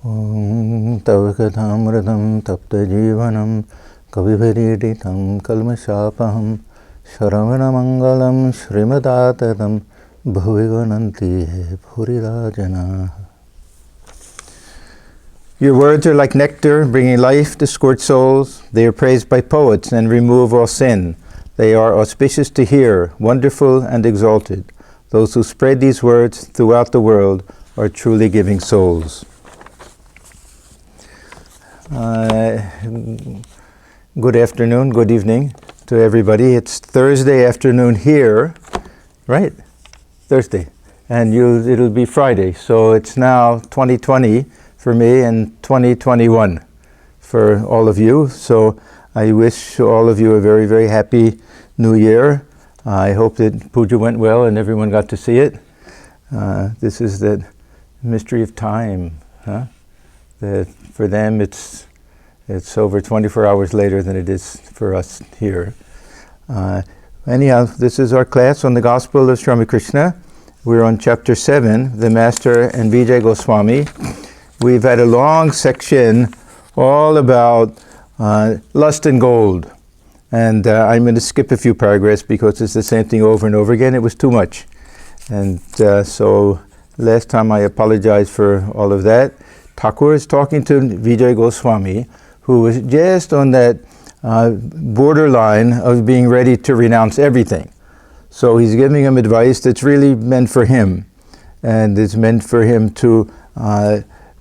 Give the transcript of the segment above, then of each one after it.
Om Tavakatamradam Tapta Jivanam Kavivariditam Kalmashapaham Shravanamangalam Srimadatatam Bhuvivananti Purirajana. Your words are like nectar, bringing life to scorched souls. They are praised by poets and remove all sin. They are auspicious to hear, wonderful and exalted. Those who spread these words throughout the world are truly giving souls. Good afternoon, good evening to everybody. It's Thursday afternoon here, right? Thursday. And it'll be Friday. So it's now 2020 for me and 2021 for all of you. So I wish all of you a very, very happy New Year. I hope that puja went well and everyone got to see it. This is the mystery of time. That for them it's over 24 hours later than it is for us here. Anyhow, this is our class on the Gospel of Sri Ramakrishna. We're on chapter 7, the Master and Vijay Goswami. We've had a long section all about lust and gold. And I'm going to skip a few paragraphs because it's the same thing over and over again. It was too much. And so last time I apologize for all of that. Thakur is talking to Vijay Goswami, who was just on that borderline of being ready to renounce everything. So he's giving him advice that's really meant for him. And it's meant for him to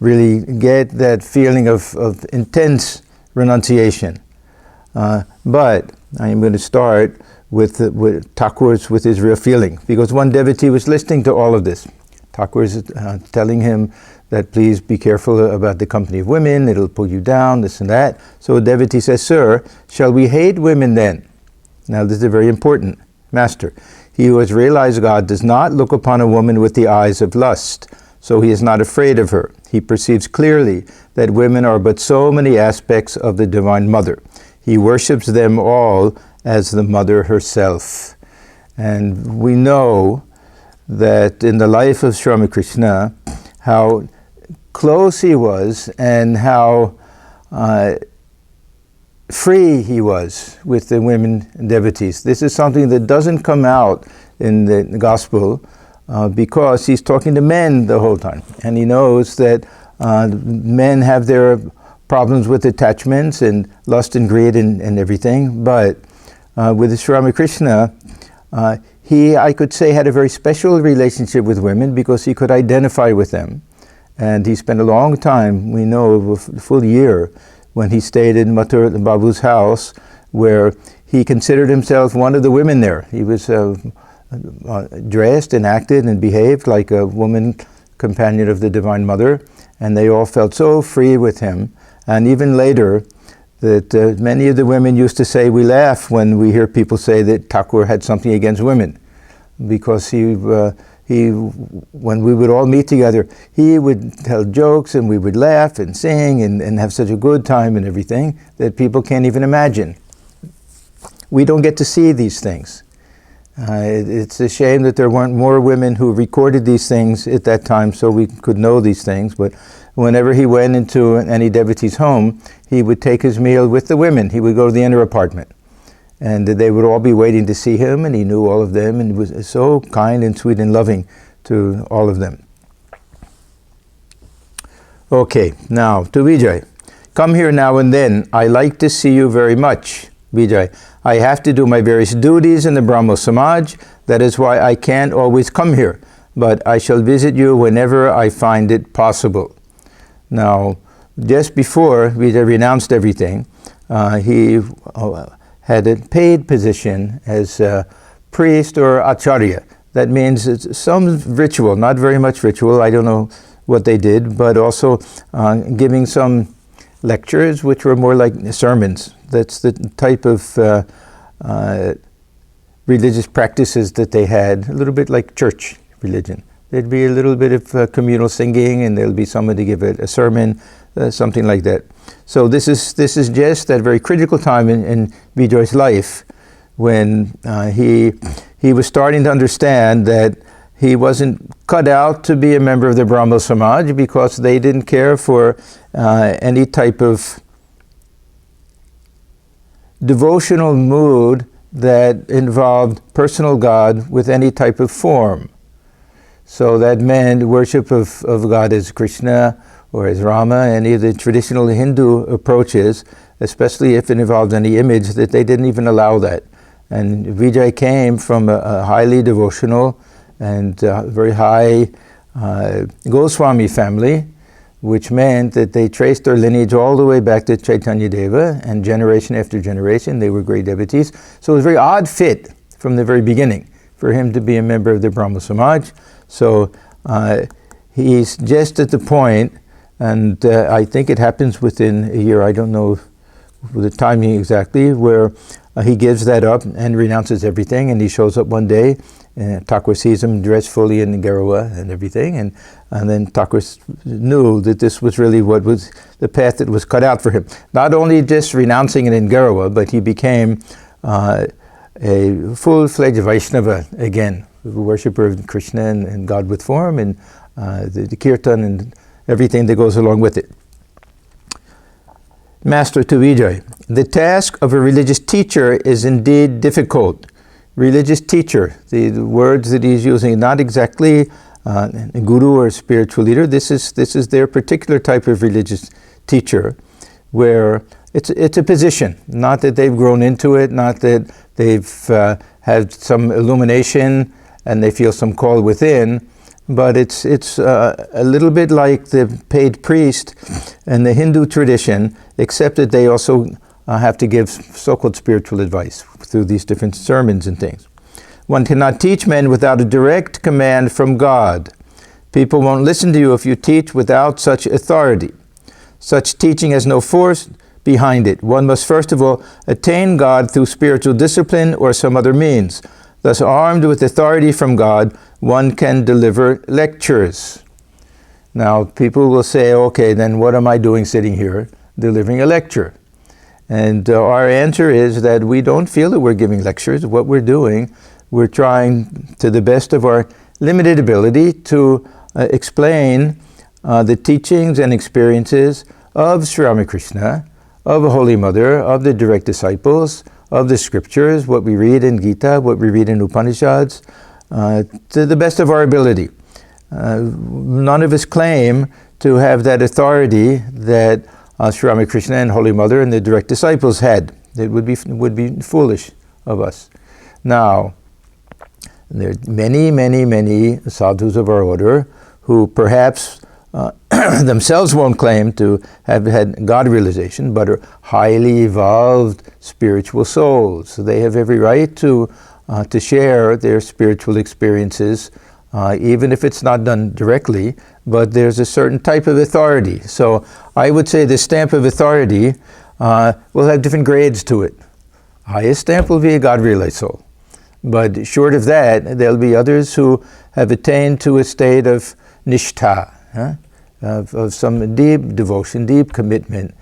really get that feeling of intense renunciation. But I am going to start with Thakur's, with his real feeling, because one devotee was listening to all of this. Thakur is telling him that please be careful about the company of women, it'll pull you down, this and that. So a devotee says, "Sir, shall we hate women then?" Now this is very important. Master, he who has realized God does not look upon a woman with the eyes of lust, so he is not afraid of her. He perceives clearly that women are but so many aspects of the Divine Mother. He worships them all as the Mother herself. And we know that in the life of Sri Ramakrishna, how close he was and how free he was with the women devotees. This is something that doesn't come out in the Gospel because he's talking to men the whole time. And he knows that men have their problems with attachments and lust and greed and everything. But with Sri Ramakrishna, he, I could say, had a very special relationship with women because he could identify with them. And he spent a long time, we know, a full year, when he stayed in Mathur Babu's house, where he considered himself one of the women there. He was dressed and acted and behaved like a woman companion of the Divine Mother, and they all felt so free with him. And even later, that many of the women used to say, we laugh when we hear people say that Thakur had something against women, because he, when we would all meet together, he would tell jokes and we would laugh and sing and have such a good time and everything that people can't even imagine. We don't get to see these things. It's a shame that there weren't more women who recorded these things at that time so we could know these things, but whenever he went into any devotee's home, he would take his meal with the women. He would go to the inner apartment. And they would all be waiting to see him, and he knew all of them, and was so kind and sweet and loving to all of them. Okay, now to Vijay. Come here now and then. I like to see you very much. Vijay, I have to do my various duties in the Brahmo Samaj. That is why I can't always come here. But I shall visit you whenever I find it possible. Now, just before Vijay renounced everything, he had a paid position as a priest or acharya. That means it's some ritual, not very much ritual, I don't know what they did, but also giving some lectures which were more like sermons. That's the type of religious practices that they had, a little bit like church religion. There'd be a little bit of communal singing, and there'll be someone to give a sermon, something like that. So this is just that very critical time in Vijay's life when he was starting to understand that he wasn't cut out to be a member of the Brahmo Samaj because they didn't care for any type of devotional mood that involved personal God with any type of form. So that meant worship of God as Krishna or as Rama, any of the traditional Hindu approaches, especially if it involved any image, that they didn't even allow that. And Vijay came from a highly devotional and very high Goswami family, which meant that they traced their lineage all the way back to Chaitanya Deva, and generation after generation they were great devotees. So it was a very odd fit from the very beginning for him to be a member of the Brahmo Samaj. So he's just at the point, and I think it happens within a year, I don't know the timing exactly, where he gives that up and renounces everything, and he shows up one day, and Thakur sees him dressed fully in Garawa and everything, and then Thakur knew that this was really what was the path that was cut out for him. Not only just renouncing it in Garawa, but he became a full-fledged Vaishnava again, a worshipper of Krishna and God with form, and the kirtan and everything that goes along with it. Master to Vijay. The task of a religious teacher is indeed difficult. Religious teacher, the words that he's using, not exactly a guru or a spiritual leader. This is their particular type of religious teacher, where it's a position, not that they've grown into it, not that they've had some illumination and they feel some call within, but it's a little bit like the paid priest in the Hindu tradition, except that they also have to give so-called spiritual advice through these different sermons and things. One cannot teach men without a direct command from God. People won't listen to you if you teach without such authority. Such teaching has no force behind it. One must first of all attain God through spiritual discipline or some other means. Thus, armed with authority from God, one can deliver lectures. Now, people will say, okay, then what am I doing sitting here delivering a lecture? And our answer is that we don't feel that we're giving lectures. What we're doing, we're trying to the best of our limited ability to explain the teachings and experiences of Sri Ramakrishna, of a Holy Mother, of the direct disciples, of the scriptures, what we read in Gita, what we read in Upanishads, to the best of our ability. None of us claim to have that authority that Sri Ramakrishna and Holy Mother and the direct disciples had. It would be foolish of us. Now, there are many sadhus of our order who perhaps themselves won't claim to have had God realization, but are highly evolved spiritual souls. So they have every right to share their spiritual experiences, even if it's not done directly, but there's a certain type of authority. So I would say the stamp of authority will have different grades to it. Highest stamp will be a God-realized soul. But short of that, there'll be others who have attained to a state of nishtha, of some deep devotion, deep commitment,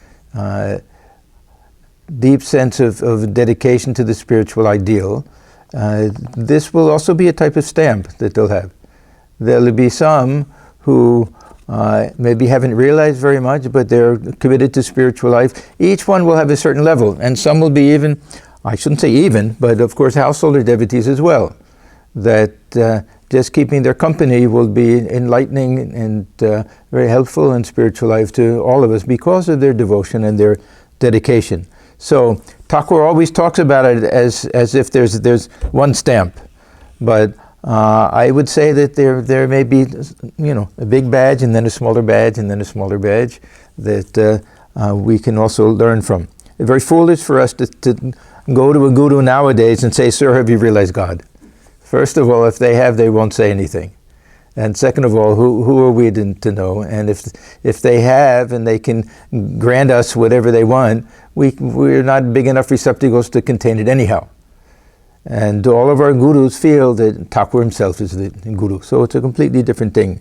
deep sense of dedication to the spiritual ideal. This will also be a type of stamp that they'll have. There'll be some who maybe haven't realized very much, but they're committed to spiritual life. Each one will have a certain level, and some will be even, I shouldn't say even, but of course householder devotees as well, that just keeping their company will be enlightening and very helpful in spiritual life to all of us because of their devotion and their dedication. So Thakur always talks about it as if there's one stamp, but I would say that there may be, a big badge and then a smaller badge and then a smaller badge that we can also learn from. It's very foolish for us to go to a guru nowadays and say, "Sir, have you realized God?" First of all, if they have, they won't say anything. And second of all, who are we to know? And if they have and they can grant us whatever they want, we're not big enough receptacles to contain it anyhow. And all of our gurus feel that Thakur himself is the guru. So it's a completely different thing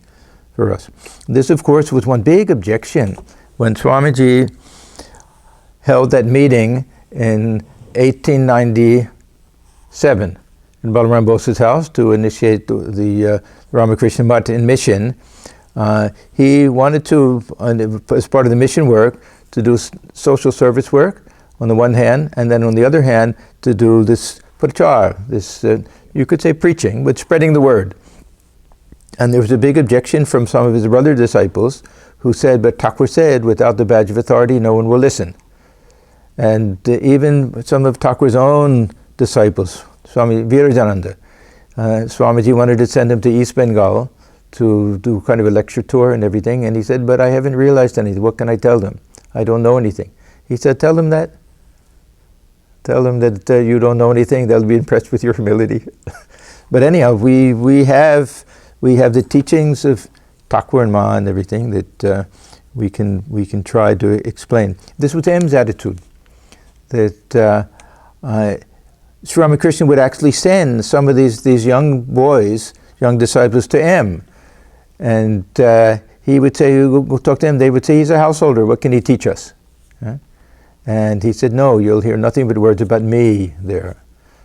for us. This, of course, was one big objection when Swamiji held that meeting in 1897. in Balaram Bose's house to initiate the Ramakrishna Mutt in mission. He wanted to, as part of the mission work, to do social service work on the one hand, and then on the other hand, to do this prachar, this, you could say preaching, but spreading the word. And there was a big objection from some of his brother disciples who said, but Thakur said, without the badge of authority, no one will listen. And even some of Thakur's own disciples, Swami Virajananda, Swamiji wanted to send him to East Bengal to do kind of a lecture tour and everything, and he said, but I haven't realized anything. What can I tell them? I don't know anything. He said, tell them that. Tell them that you don't know anything. They'll be impressed with your humility. But anyhow, we have the teachings of Thakur and Ma and everything that we can try to explain. This was M's attitude, that Sri Ramakrishna would actually send some of these young boys, young disciples to M. And he would say, go talk to him. They would say, he's a householder. What can he teach us? And he said, no, you'll hear nothing but words about me there.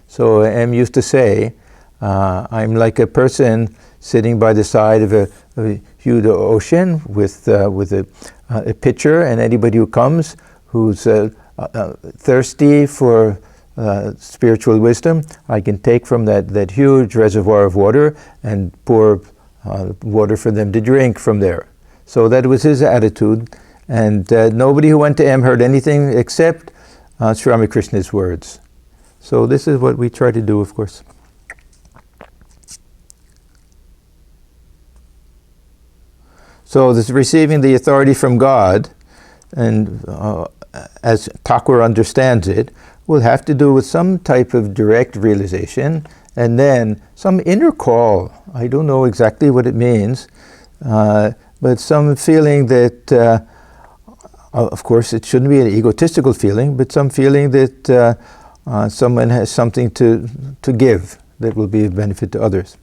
So M used to say, I'm like a person sitting by the side of a huge ocean with a pitcher, and anybody who comes who's thirsty for spiritual wisdom, I can take from that huge reservoir of water and pour water for them to drink from there. So that was his attitude. And nobody who went to M heard anything except Sri Ramakrishna's words. So this is what we try to do, of course. So this receiving the authority from God, and as Thakur understands it, will have to do with some type of direct realization, and then some inner call. I don't know exactly what it means, but some feeling that of course, it shouldn't be an egotistical feeling, but some feeling that someone has something to give that will be of benefit to others.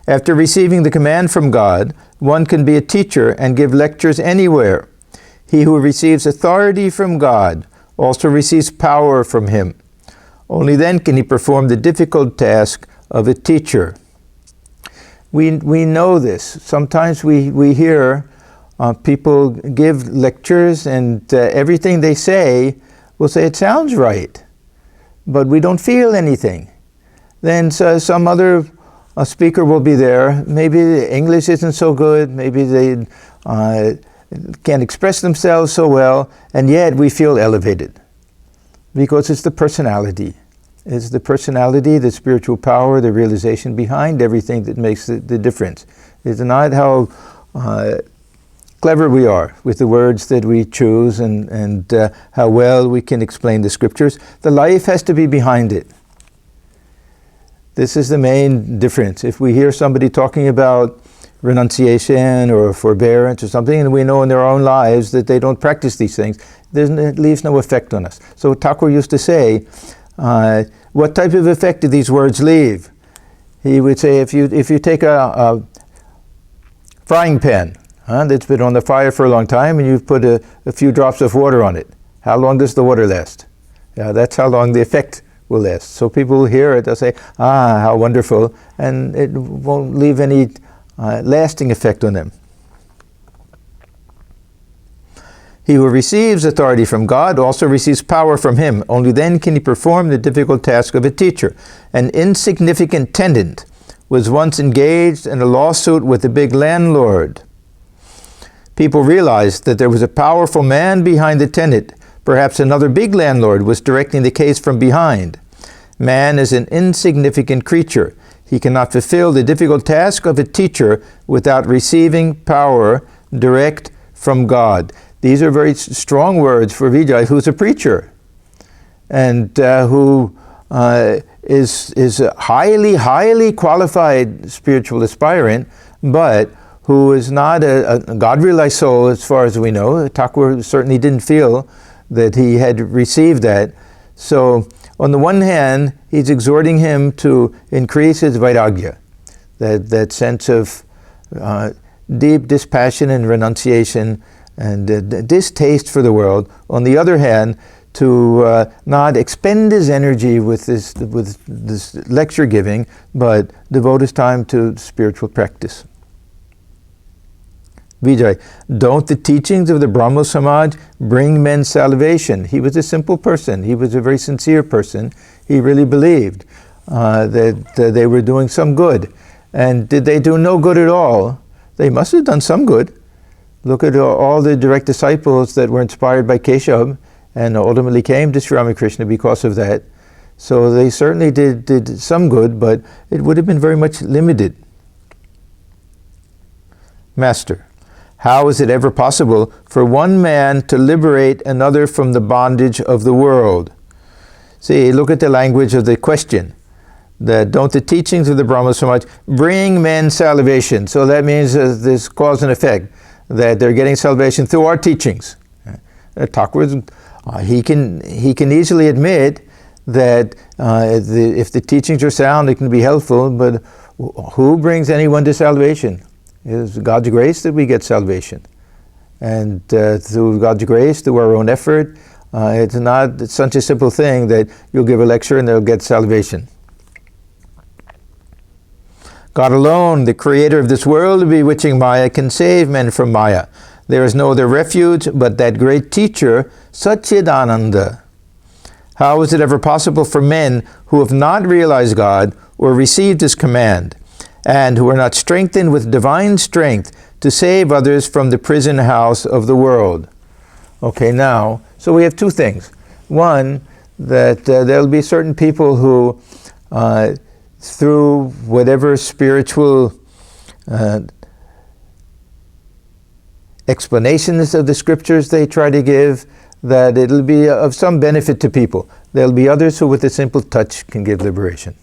After receiving the command from God, one can be a teacher and give lectures anywhere. He who receives authority from God also receives power from Him. Only then can he perform the difficult task of a teacher. We know this. Sometimes we hear people give lectures, and everything they say, we'll say it sounds right, but we don't feel anything. Then some other speaker will be there. Maybe the English isn't so good, maybe they can't express themselves so well, and yet we feel elevated. Because it's the personality. It's the personality, the spiritual power, the realization behind everything that makes the difference. It's not how clever we are with the words that we choose and how well we can explain the scriptures. The life has to be behind it. This is the main difference. If we hear somebody talking about renunciation or forbearance or something, and we know in their own lives that they don't practice these things, it leaves no effect on us. So Thakur used to say, what type of effect do these words leave? He would say, if you take a frying pan that's been on the fire for a long time, and you've put a few drops of water on it, how long does the water last? That's how long the effect will last. So people will hear it, they'll say, how wonderful, and it won't leave any lasting effect on them. He who receives authority from God also receives power from Him. Only then can he perform the difficult task of a teacher. An insignificant tenant was once engaged in a lawsuit with a big landlord. People realized that there was a powerful man behind the tenant. Perhaps another big landlord was directing the case from behind. Man is an insignificant creature. He cannot fulfill the difficult task of a teacher without receiving power direct from God. These are very strong words for Vijay, who's a preacher, and who is a highly qualified spiritual aspirant, but who is not a God-realized soul as far as we know. Thakur certainly didn't feel that he had received that. So on the one hand, he's exhorting him to increase his vairagya, that sense of deep dispassion and renunciation and distaste for the world. On the other hand, to not expend his energy with this lecture giving, but devote his time to spiritual practice. Vijay, don't the teachings of the Brahmo Samaj bring men salvation? He was a simple person. He was a very sincere person. He really believed that they were doing some good. And did they do no good at all? They must have done some good. Look at all the direct disciples that were inspired by Keshav and ultimately came to Sri Ramakrishna because of that. So they certainly did some good, but it would have been very much limited. Master, how is it ever possible for one man to liberate another from the bondage of the world? See, look at the language of the question. That don't the teachings of the Brahma Samaj bring men salvation? So that means there's cause and effect, that they're getting salvation through our teachings. Thakur, he can easily admit that if the teachings are sound, it can be helpful, but who brings anyone to salvation? It is God's grace that we get salvation. And through God's grace, through our own effort, it's not such a simple thing that you'll give a lecture and they'll get salvation. God alone, the creator of this world, bewitching Maya, can save men from Maya. There is no other refuge but that great teacher, Satchidananda. How is it ever possible for men who have not realized God or received his command, and who are not strengthened with divine strength to save others from the prison house of the world? Okay, now, so we have two things. One, that there'll be certain people who, through whatever spiritual explanations of the scriptures they try to give, that it'll be of some benefit to people. There'll be others who with a simple touch can give liberation.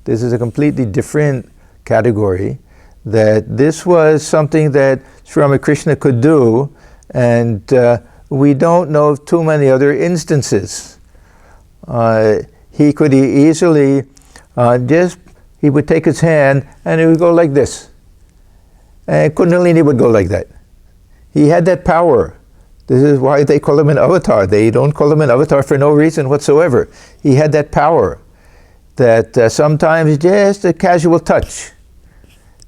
This is a completely different category, that this was something that Sri Ramakrishna could do, and we don't know of too many other instances. He could easily he would take his hand and it would go like this. And Kundalini would go like that. He had that power. This is why they call him an avatar. They don't call him an avatar for no reason whatsoever. He had that power that sometimes just a casual touch.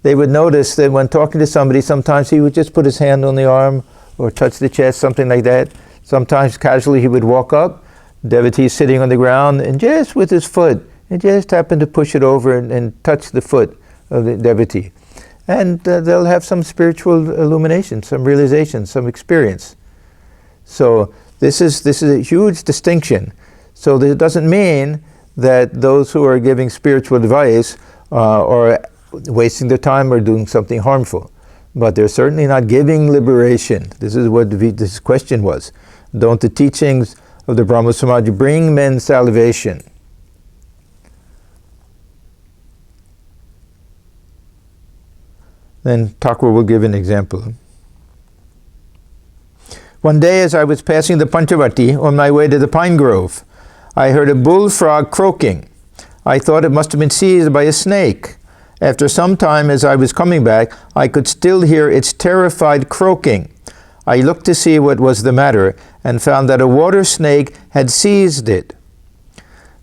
They would notice that when talking to somebody, sometimes he would just put his hand on the arm or touch the chest, something like that. Sometimes casually he would walk up, devotee sitting on the ground, and just with his foot, and just happen to push it over and touch the foot of the devotee. And they'll have some spiritual illumination, some realization, some experience. So this is a huge distinction. So this doesn't mean that those who are giving spiritual advice are wasting their time or doing something harmful. But they're certainly not giving liberation. This is what this question was. Don't the teachings of the Brahma Samaj bring men salvation? Then Thakur will give an example. One day as I was passing the Panchavati on my way to the pine grove, I heard a bullfrog croaking. I thought it must have been seized by a snake. After some time as I was coming back, I could still hear its terrified croaking. I looked to see what was the matter and found that a water snake had seized it.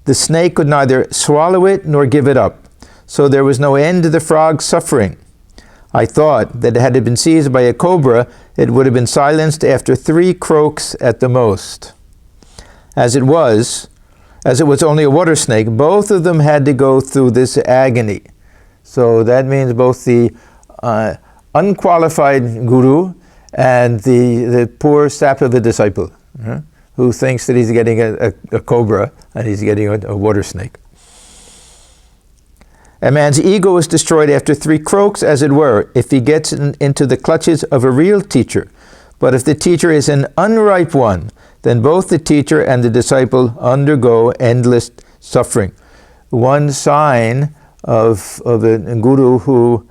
The snake could neither swallow it nor give it up, so there was no end to the frog's suffering. I thought that had it been seized by a cobra, it would have been silenced after 3 croaks at the most. As it was only a water snake, both of them had to go through this agony. So that means both the unqualified guru and the poor sap of the disciple, who thinks that he's getting a cobra and he's getting a water snake. A man's ego is destroyed after 3 croaks, as it were, if he gets into the clutches of a real teacher. But if the teacher is an unripe one, then both the teacher and the disciple undergo endless suffering. One sign of a guru who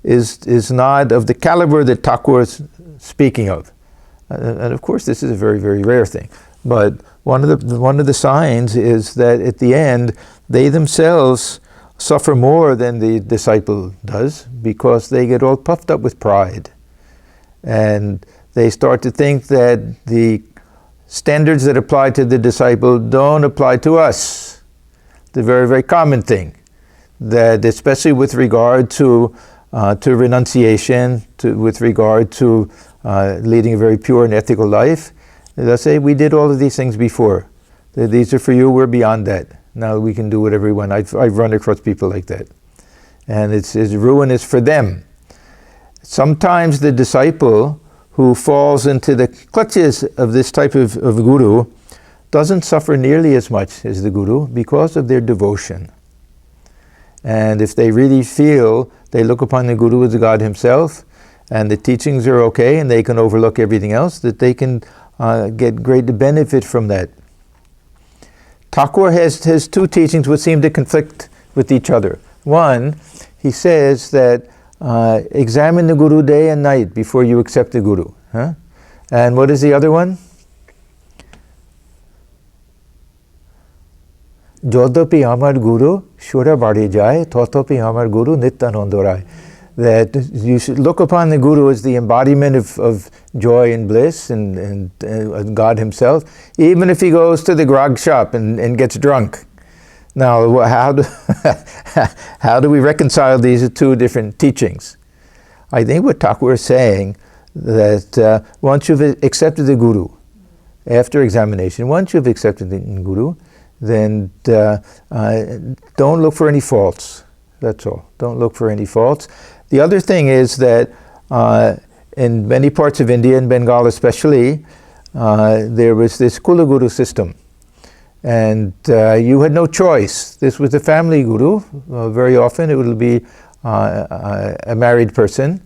is not of the caliber that Thakur is speaking of. And of course this is a very, very rare thing. But one of the signs is that at the end they themselves suffer more than the disciple does, because they get all puffed up with pride. And they start to think that the standards that apply to the disciple don't apply to us. The very, very common thing, that especially with regard to renunciation, with regard to leading a very pure and ethical life, they'll say, we did all of these things before. These are for you, we're beyond that. Now we can do whatever we want. I've run across people like that. And it's ruinous for them. Sometimes the disciple who falls into the clutches of this type of guru doesn't suffer nearly as much as the guru because of their devotion. And if they really feel they look upon the guru as God himself, and the teachings are okay, and they can overlook everything else, that they can get great benefit from that. Thakur has two teachings which seem to conflict with each other. One, he says that examine the guru day and night before you accept the guru. Huh? And what is the other one? Jodopi amar guru shura badi jai, totopi amar guru nityanandorai. That you should look upon the guru as the embodiment of joy and bliss and God himself, even if he goes to the grog shop and gets drunk. Now, how do we reconcile these two different teachings? I think what Thakur is saying, that once you've accepted the guru, after examination, once you've accepted the guru, then don't look for any faults. That's all. Don't look for any faults. The other thing is that in many parts of India, in Bengal especially, there was this Kula Guru system. And you had no choice. This was the family guru. Very often it would be a married person.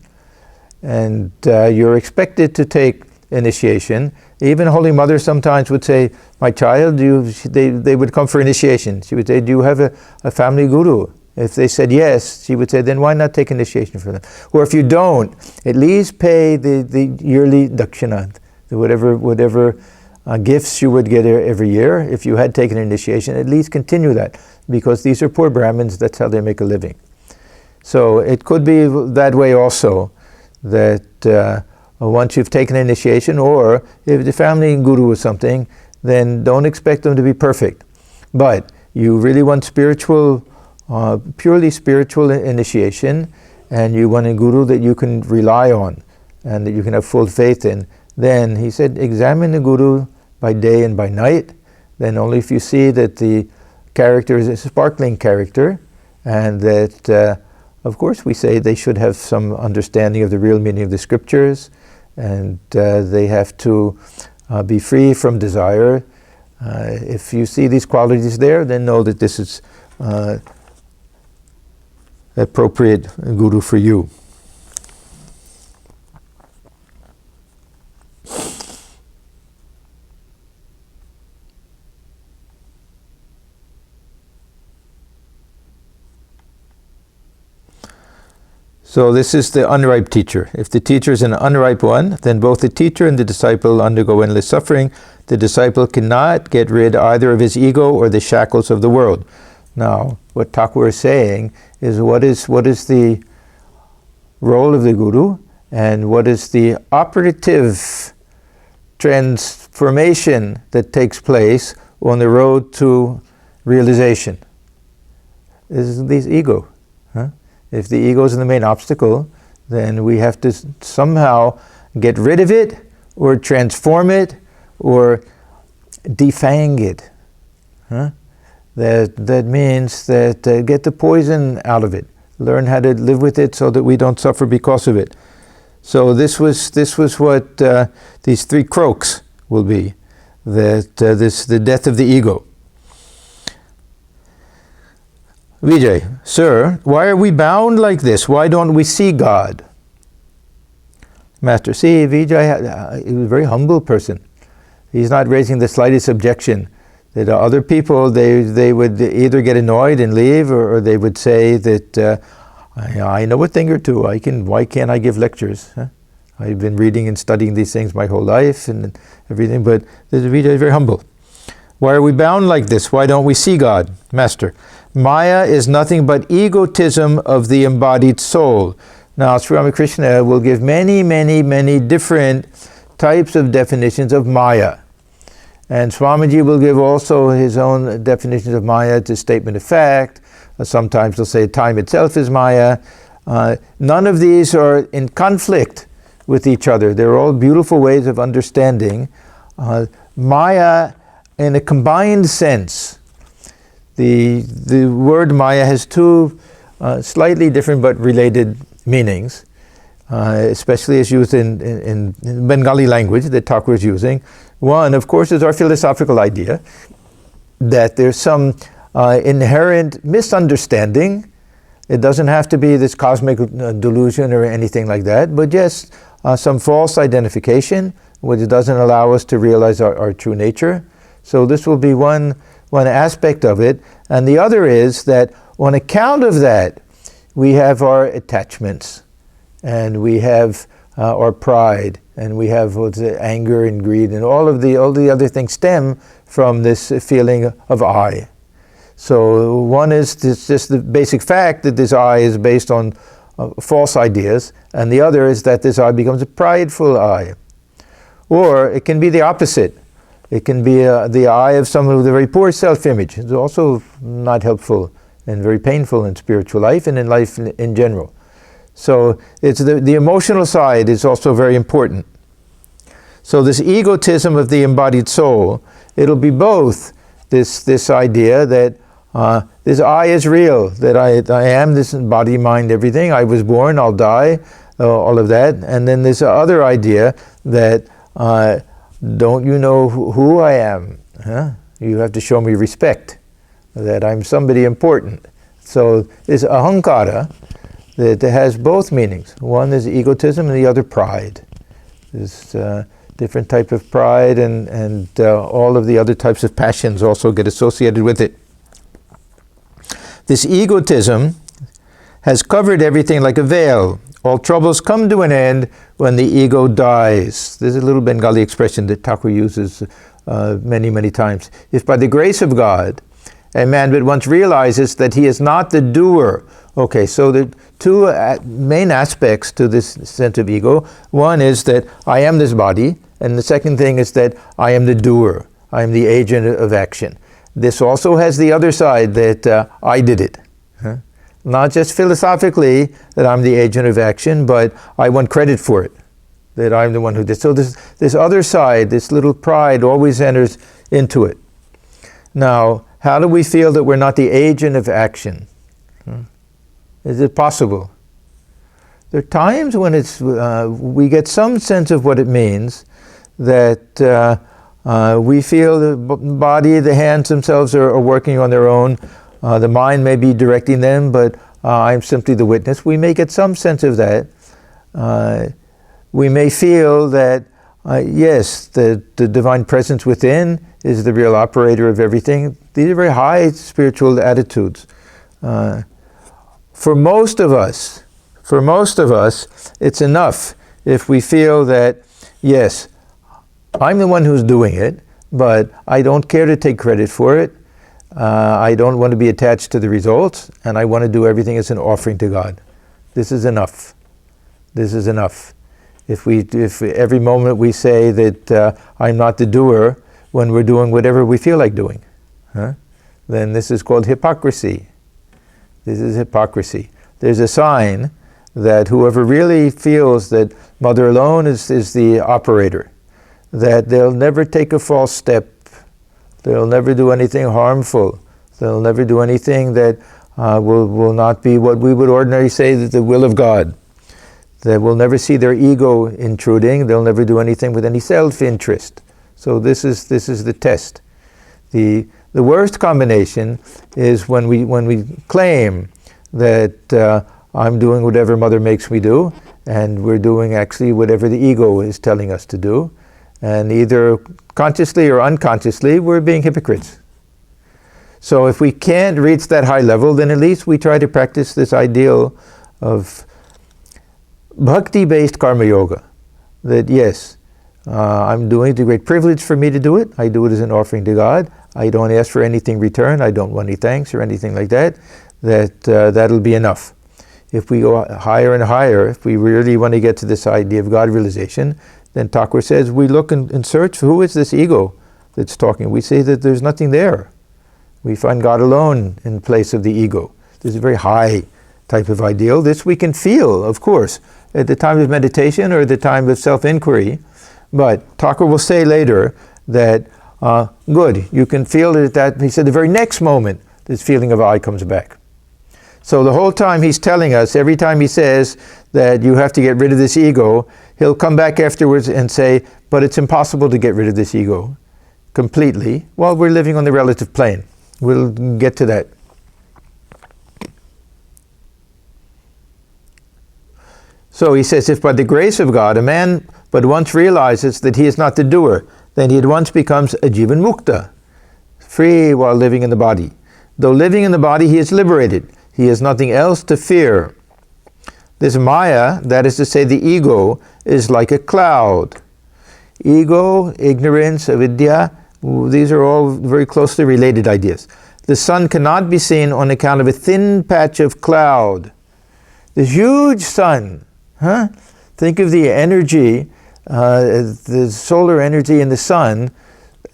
And you're expected to take initiation. Even Holy Mother sometimes would say, my child, they would come for initiation. She would say, do you have a family guru? If they said yes, she would say, then why not take initiation for them? Or if you don't, at least pay the yearly dakshina, whatever gifts you would get every year. If you had taken initiation, at least continue that, because these are poor Brahmins, that's how they make a living. So it could be that way also, that once you've taken initiation, or if the family guru is something, then don't expect them to be perfect. But you really want spiritual, purely spiritual initiation, and you want a guru that you can rely on and that you can have full faith in, then he said, examine the guru by day and by night. Then only if you see that the character is a sparkling character, and that, of course, we say they should have some understanding of the real meaning of the scriptures, and they have to be free from desire. If you see these qualities there, then know that this is appropriate guru for you. So this is the unripe teacher. If the teacher is an unripe one, then both the teacher and the disciple undergo endless suffering. The disciple cannot get rid either of his ego or the shackles of the world. Now, what Thakur is saying is what is the role of the guru, and what is the operative transformation that takes place on the road to realization. Is this ego. If the ego is the main obstacle, then we have to somehow get rid of it, or transform it, or defang it. That means that get the poison out of it. Learn how to live with it so that we don't suffer because of it. So this was what these three croaks will be. The death of the ego. Vijay, sir, why are we bound like this? Why don't we see God? Master, see, Vijay, he was a very humble person. He's not raising the slightest objection. That other people, they would either get annoyed and leave, or they would say that, I know a thing or two. Why can't I give lectures? I've been reading and studying these things my whole life and everything, but Vijay is very humble. Why are we bound like this? Why don't we see God? Master, Maya is nothing but egotism of the embodied soul. Now, Sri Ramakrishna will give many, many, many different types of definitions of Maya. And Swamiji will give also his own definitions of Maya to statement of fact. Sometimes they'll say time itself is Maya. None of these are in conflict with each other. They're all beautiful ways of understanding Maya in a combined sense. The word Maya has two slightly different but related meanings, especially as used in Bengali language that Thakur is using. One, of course, is our philosophical idea that there's some inherent misunderstanding. It doesn't have to be this cosmic delusion or anything like that, but just some false identification which doesn't allow us to realize our true nature. So this will be one aspect of it. And the other is that on account of that, we have our attachments, and we have our pride, and we have anger and greed, and all the other things stem from this feeling of I. So one is just the basic fact that this I is based on false ideas, and the other is that this I becomes a prideful I. Or it can be the opposite. It can be the I of someone with a very poor self-image. It's also not helpful and very painful in spiritual life and in life in general. So it's the emotional side is also very important. So this egotism of the embodied soul, it'll be both this idea that this I is real, that I am this body, mind, everything. I was born, I'll die, all of that. And then this other idea that don't you know who I am? Huh? You have to show me respect, that I'm somebody important. So this ahankara, that has both meanings. One is egotism and the other pride. This different type of pride, and all of the other types of passions also get associated with it. This egotism has covered everything like a veil. All troubles come to an end when the ego dies. There's a little Bengali expression that Thakur uses many, many times. If by the grace of God, a man but once realizes that he is not the doer. Okay, so the two main aspects to this sense of ego. One is that I am this body, and the second thing is that I am the doer. I am the agent of action. This also has the other side, that I did it. Huh? Not just philosophically that I'm the agent of action, but I want credit for it, that I'm the one who did. So this other side, this little pride always enters into it. Now, how do we feel that we're not the agent of action? Is it possible? There are times when we get some sense of what it means, that we feel the body, the hands themselves are working on their own. The mind may be directing them, but I'm simply the witness. We may get some sense of that. We may feel that, yes, the divine presence within is the real operator of everything. These are very high spiritual attitudes. For most of us, it's enough if we feel that, yes, I'm the one who's doing it, but I don't care to take credit for it. I don't want to be attached to the results, and I want to do everything as an offering to God. This is enough. This is enough. If every moment we say that I'm not the doer when we're doing whatever we feel like doing, then this is called hypocrisy. This is hypocrisy. There's a sign that whoever really feels that Mother alone is the operator, that they'll never take a false step, they'll never do anything harmful, they'll never do anything that will not be what we would ordinarily say that the will of God. They will never see their ego intruding, they'll never do anything with any self-interest. So this is the test. The worst combination is when we claim that I'm doing whatever Mother makes me do, and we're doing actually whatever the ego is telling us to do. And either consciously or unconsciously, we're being hypocrites. So if we can't reach that high level, then at least we try to practice this ideal of bhakti-based karma yoga. That yes, I'm doing it, it's a great privilege for me to do it. I do it as an offering to God. I don't ask for anything in return. I don't want any thanks or anything like that. That'll be enough. If we go higher and higher, if we really want to get to this idea of God realization, then Thakur says we look and search for who is this ego that's talking. We say that there's nothing there. We find God alone in place of the ego. This is a very high type of ideal. This we can feel, of course, at the time of meditation or at the time of self-inquiry. But Thakur will say later that, good, you can feel it at that, he said, the very next moment, this feeling of I comes back. So the whole time he's telling us, every time he says that you have to get rid of this ego, he'll come back afterwards and say, but it's impossible to get rid of this ego completely. Well, we're living on the relative plane. We'll get to that. So he says, if by the grace of God a man but once realizes that he is not the doer, then he at once becomes a jivan mukta, free while living in the body. Though living in the body, he is liberated. He has nothing else to fear. This Maya, that is to say the ego, is like a cloud. Ego, ignorance, avidya, these are all very closely related ideas. The sun cannot be seen on account of a thin patch of cloud. This huge sun, think of the energy, the solar energy in the sun,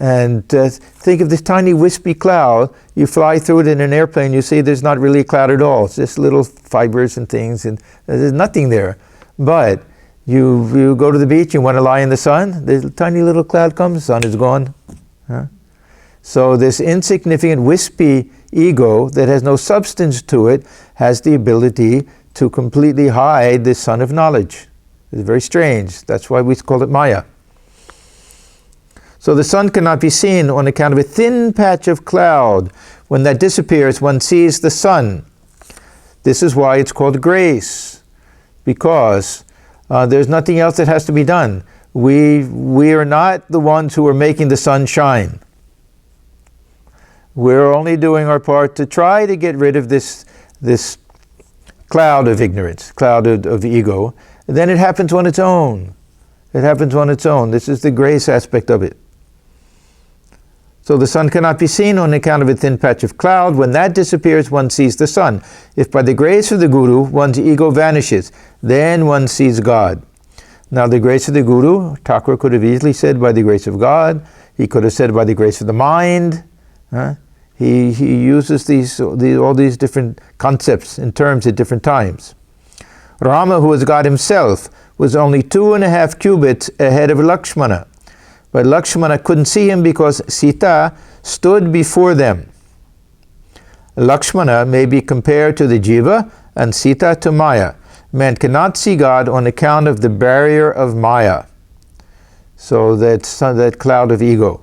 and think of this tiny wispy cloud. You fly through it in an airplane, you see there's not really a cloud at all. It's just little fibers and things, and there's nothing there. But you go to the beach, you want to lie in the sun, the tiny little cloud comes, the sun is gone. So this insignificant wispy ego that has no substance to it has the ability to completely hide the sun of knowledge. It's very strange. That's why we call it Maya. So the sun cannot be seen on account of a thin patch of cloud. When that disappears, one sees the sun. This is why it's called grace, because there's nothing else that has to be done. We are not the ones who are making the sun shine. We're only doing our part to try to get rid of this cloud of ignorance, cloud of ego. And then it happens on its own. It happens on its own. This is the grace aspect of it. So the sun cannot be seen on account of a thin patch of cloud. When that disappears, one sees the sun. If by the grace of the Guru, one's ego vanishes, then one sees God. Now the grace of the Guru, Thakur could have easily said by the grace of God. He could have said by the grace of the mind. He uses all these different concepts and terms at different times. Rama, who was God himself, was only 2.5 cubits ahead of Lakshmana. But Lakshmana couldn't see him because Sita stood before them. Lakshmana may be compared to the Jiva and Sita to Maya. Man cannot see God on account of the barrier of Maya. So that cloud of ego.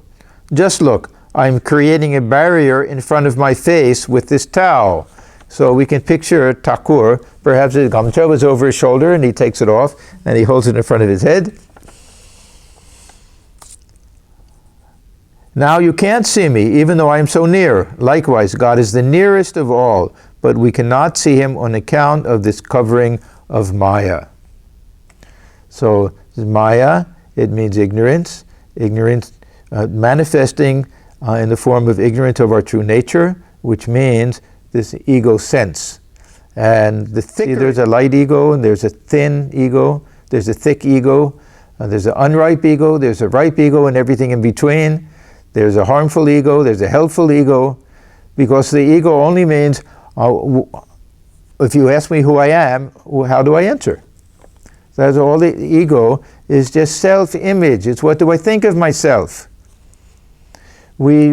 Just look, I'm creating a barrier in front of my face with this towel. So we can picture Thakur, perhaps his gamcha was over his shoulder and he takes it off and he holds it in front of his head. Now you can't see me, even though I am so near. Likewise, God is the nearest of all, but we cannot see him on account of this covering of Maya. So Maya, it means ignorance, manifesting in the form of ignorance of our true nature, which means this ego sense. And there's a light ego, and there's a thin ego, there's a thick ego, there's an unripe ego, there's a ripe ego, and everything in between. There's a harmful ego, there's a helpful ego, because the ego only means, if you ask me who I am, how do I answer? That's all the ego is, just self-image. It's what do I think of myself? We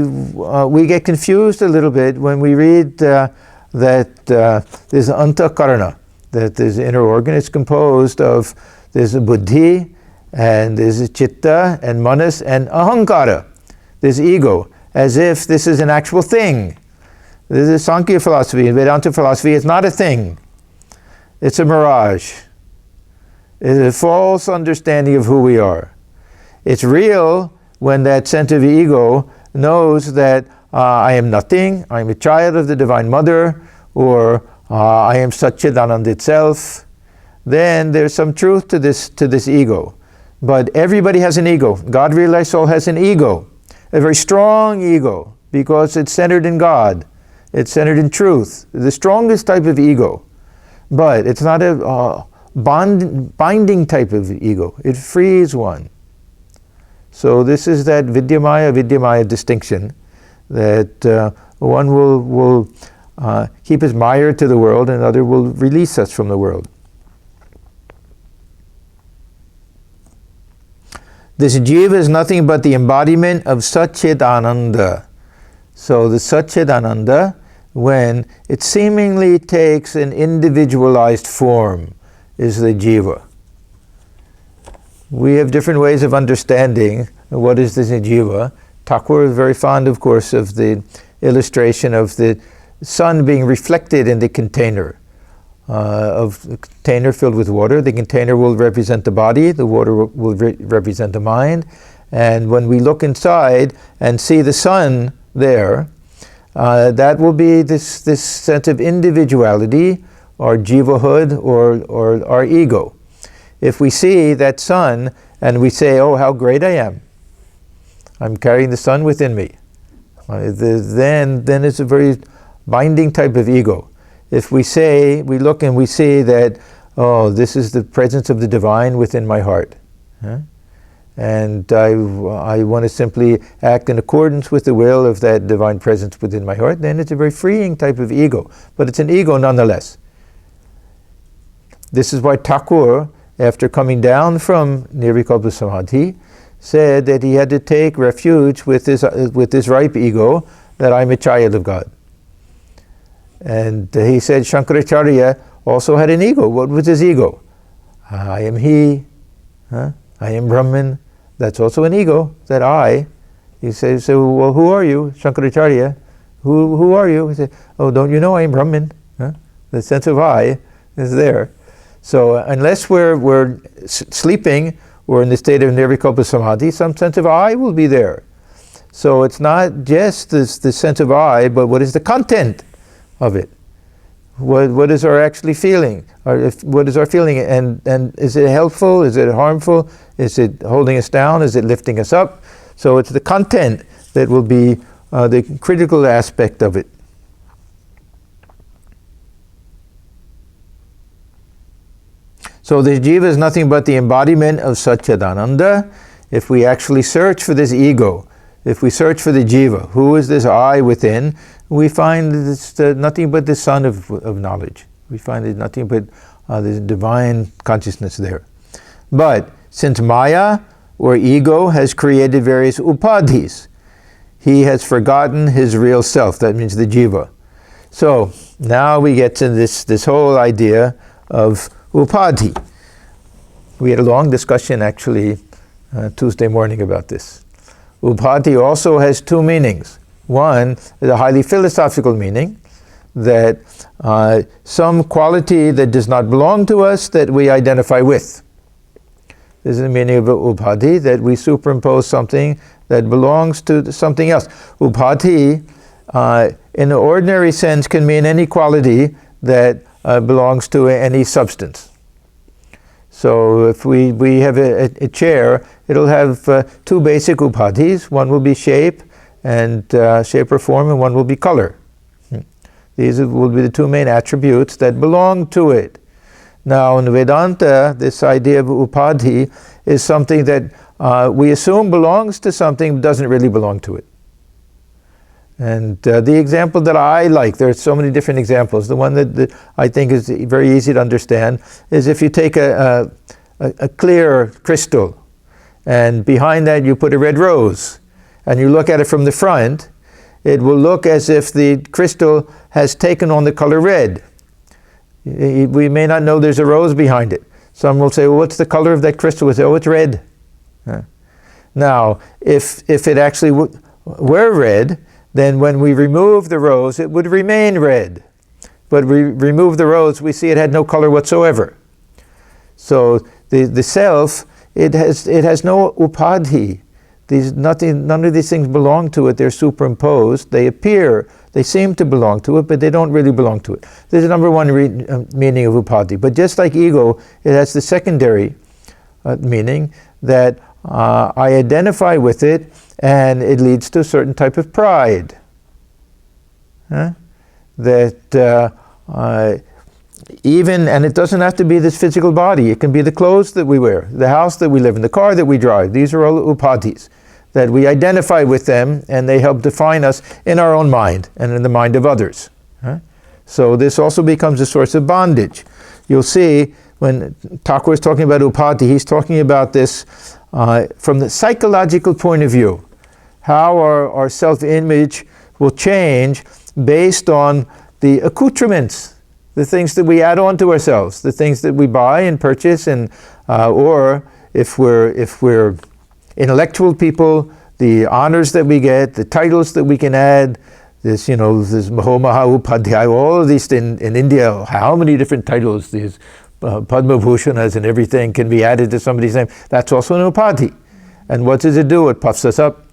get confused a little bit when we read that there's antakarana, that there's an inner organ. It's composed of, there's a buddhi, and there's a chitta, and manas, and ahankara. There's ego, as if this is an actual thing. This is Sankhya philosophy. In Vedanta philosophy, it's not a thing. It's a mirage. It's a false understanding of who we are. It's real when that center of ego knows that I am nothing, I am a child of the Divine Mother, or I am Satchidananda itself. Then there's some truth to this ego. But everybody has an ego. God realized soul has an ego. A very strong ego, because it's centered in God. It's centered in truth. The strongest type of ego. But it's not a binding type of ego. It frees one. So this is that Vidyamaya distinction, that one will keep us mired to the world, and other will release us from the world. This jiva is nothing but the embodiment of Satchidananda. So the Satchidananda, when it seemingly takes an individualized form, is the jiva. We have different ways of understanding what is this jiva. Thakur is very fond, of course, of the illustration of the sun being reflected in the container. Of the container filled with water. The container will represent the body, the water will represent the mind. And when we look inside and see the sun there, that will be this sense of individuality, or jivahood, or our ego. If we see that sun and we say, oh, how great I am, I'm carrying the sun within me, then it's a very binding type of ego. If we look and we see that, oh, this is the presence of the divine within my heart, and I want to simply act in accordance with the will of that divine presence within my heart, then it's a very freeing type of ego. But it's an ego nonetheless. This is why Thakur, after coming down from Nirvikalpa Samadhi, said that he had to take refuge with this ripe ego, that I'm a child of God. And he said Shankaracharya also had an ego. What was his ego? I am he, I am Brahman. That's also an ego, that I. He says, so, well, who are you, Shankaracharya? Who are you? He said, oh, don't you know I am Brahman? The sense of I is there. So unless we're sleeping, or in the state of Nirvikalpa Samadhi, some sense of I will be there. So it's not just this sense of I, but what is the content of it? What is our actually feeling? What is our feeling? And is it helpful? Is it harmful? Is it holding us down? Is it lifting us up? So it's the content that will be the critical aspect of it. So the jiva is nothing but the embodiment of Satchidananda. If we actually search for this ego, if we search for the jiva, who is this I within, we find it's nothing but the sun of knowledge. We find it nothing but this divine consciousness there. But since Maya, or ego, has created various upadhis, he has forgotten his real self. That means the jiva. So now we get to this whole idea of upadhi. We had a long discussion actually Tuesday morning about this. Upadhi also has two meanings. One is a highly philosophical meaning, that some quality that does not belong to us that we identify with. This is the meaning of upadhi, that we superimpose something that belongs to something else. Upadhi, in the ordinary sense, can mean any quality that belongs to any substance. So if we have a chair, it'll have two basic upadhis. One will be shape, and shape or form, and one will be color. These will be the two main attributes that belong to it. Now in Vedanta, this idea of upadhi is something that we assume belongs to something, but doesn't really belong to it. And the example that I like, there are so many different examples. The one that I think is very easy to understand is if you take a clear crystal, and behind that you put a red rose, and you look at it from the front, it will look as if the crystal has taken on the color red. We may not know there's a rose behind it. Some will say, well, what's the color of that crystal? We'll say, oh, it's red. Now, if it actually were red, then when we remove the rose, it would remain red. But we remove the rose, we see it had no color whatsoever. So the self, it has no upadhi. None of these things belong to it. They're superimposed. They appear, they seem to belong to it, but they don't really belong to it. This is number one meaning of upadhi. But just like ego, it has the secondary meaning that I identify with it, and it leads to a certain type of pride. That Even, and it doesn't have to be this physical body. It can be the clothes that we wear, the house that we live in, the car that we drive. These are all upadhis, that we identify with them, and they help define us in our own mind and in the mind of others. So this also becomes a source of bondage. You'll see when Thakur is talking about upadhi, he's talking about this from the psychological point of view, how our self-image will change based on the accoutrements, the things that we add on to ourselves, the things that we buy and purchase, and or if we're intellectual people, the honors that we get, the titles that we can add, this Maha Upadhyaya, all of these in India, how many different titles, these Padma Bhushanas and everything can be added to somebody's name. That's also an upadhi. And what does it do? It puffs us up.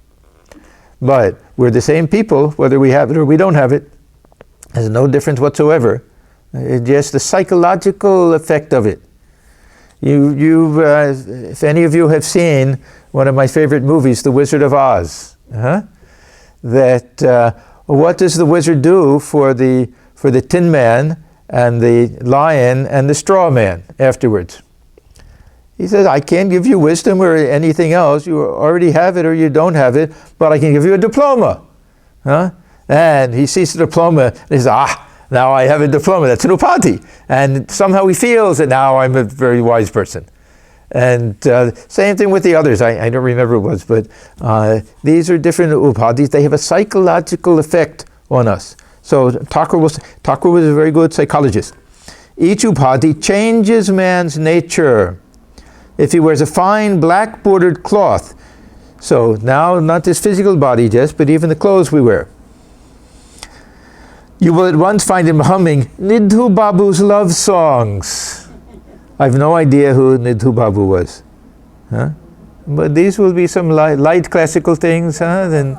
But we're the same people, whether we have it or we don't have it. There's no difference whatsoever. It's just the psychological effect of it. If any of you have seen one of my favorite movies, The Wizard of Oz, what does the wizard do for the Tin Man and the lion and the straw man afterwards? He says, I can't give you wisdom or anything else. You already have it or you don't have it, but I can give you a diploma. And he sees the diploma and he says, now I have a diploma. That's an upadhi. And somehow he feels that now I'm a very wise person. And same thing with the others. I don't remember what it was, but these are different upadhis. They have a psychological effect on us. So Thakur was a very good psychologist. Each upadhi changes man's nature. If he wears a fine black bordered cloth, so now not this physical body just, but even the clothes we wear, you will at once find him humming Nidhu Babu's love songs. I have no idea who Nidhu Babu was. But these will be some light classical things, then,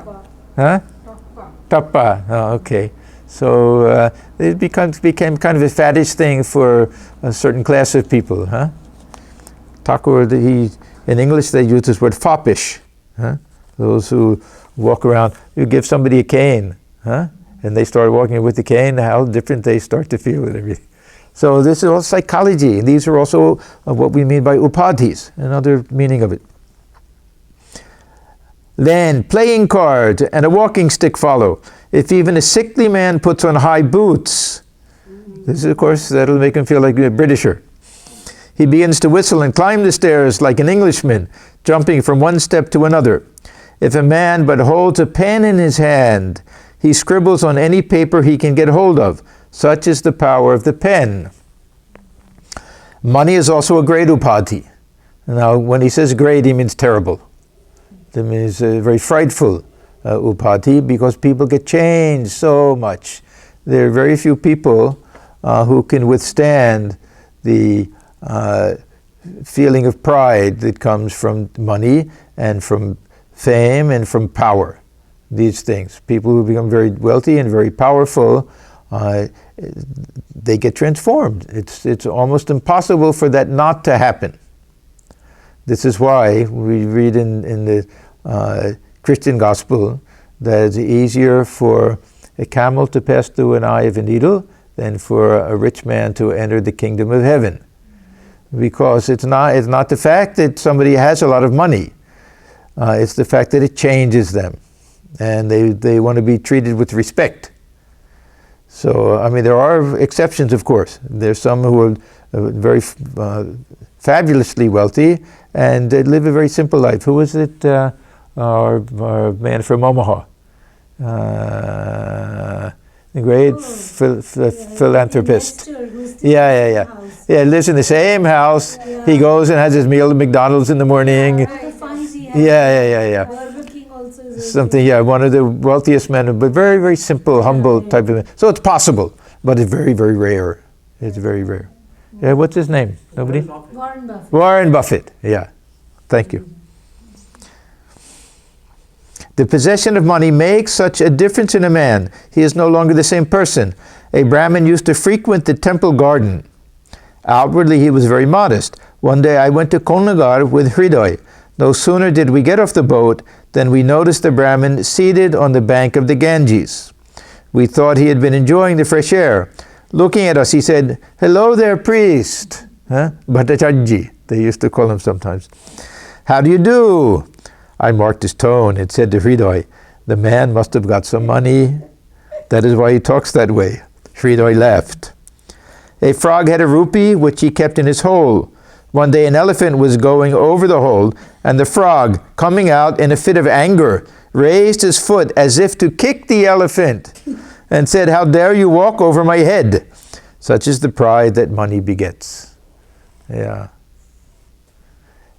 Tappa. Oh, okay. So it became kind of a faddish thing for a certain class of people, Thakur, in English they use this word foppish. Those who walk around, you give somebody a cane, and they start walking with the cane, how different they start to feel and everything. So this is all psychology. And these are also what we mean by upadhis, another meaning of it. Then playing cards and a walking stick follow. If even a sickly man puts on high boots, this is, of course, that'll make him feel like a Britisher. He begins to whistle and climb the stairs like an Englishman, jumping from one step to another. If a man but holds a pen in his hand, he scribbles on any paper he can get hold of. Such is the power of the pen. Money is also a great upadhi. Now, when he says great, he means terrible. That means very frightful upadhi, because people get changed so much. There are very few people who can withstand the feeling of pride that comes from money and from fame and from power. These things. People who become very wealthy and very powerful, they get transformed. It's almost impossible for that not to happen. This is why we read in the Christian gospel that it's easier for a camel to pass through an eye of a needle than for a rich man to enter the kingdom of heaven. Because it's not the fact that somebody has a lot of money. It's the fact that it changes them. And they want to be treated with respect. So, I mean, there are exceptions, of course. There's some who are very fabulously wealthy, and they live a very simple life. Who was it? Our man from Omaha. The great philanthropist. Yeah, lives in the same house. Yeah. He goes and has his meal at McDonald's in the morning. Yeah. Something, one of the wealthiest men, but very, very simple, humble type of man. So it's possible, but it's very, very rare. It's very rare. Yeah, what's his name? Nobody? Warren Buffett. Warren Buffett, yeah. Thank you. The possession of money makes such a difference in a man. He is no longer the same person. A Brahmin used to frequent the temple garden. Outwardly, he was very modest. One day I went to Konnagar with Hriday. No sooner did we get off the boat than we noticed the Brahmin seated on the bank of the Ganges. We thought he had been enjoying the fresh air. Looking at us, he said, "Hello there, priest." Bhattacharya, they used to call him sometimes. "How do you do?" I marked his tone and said to Hridoy, "The man must have got some money. That is why he talks that way." Hridoy laughed. A frog had a rupee which he kept in his hole. One day an elephant was going over the hole, and the frog, coming out in a fit of anger, raised his foot as if to kick the elephant and said, "How dare you walk over my head?" Such is the pride that money begets. Yeah.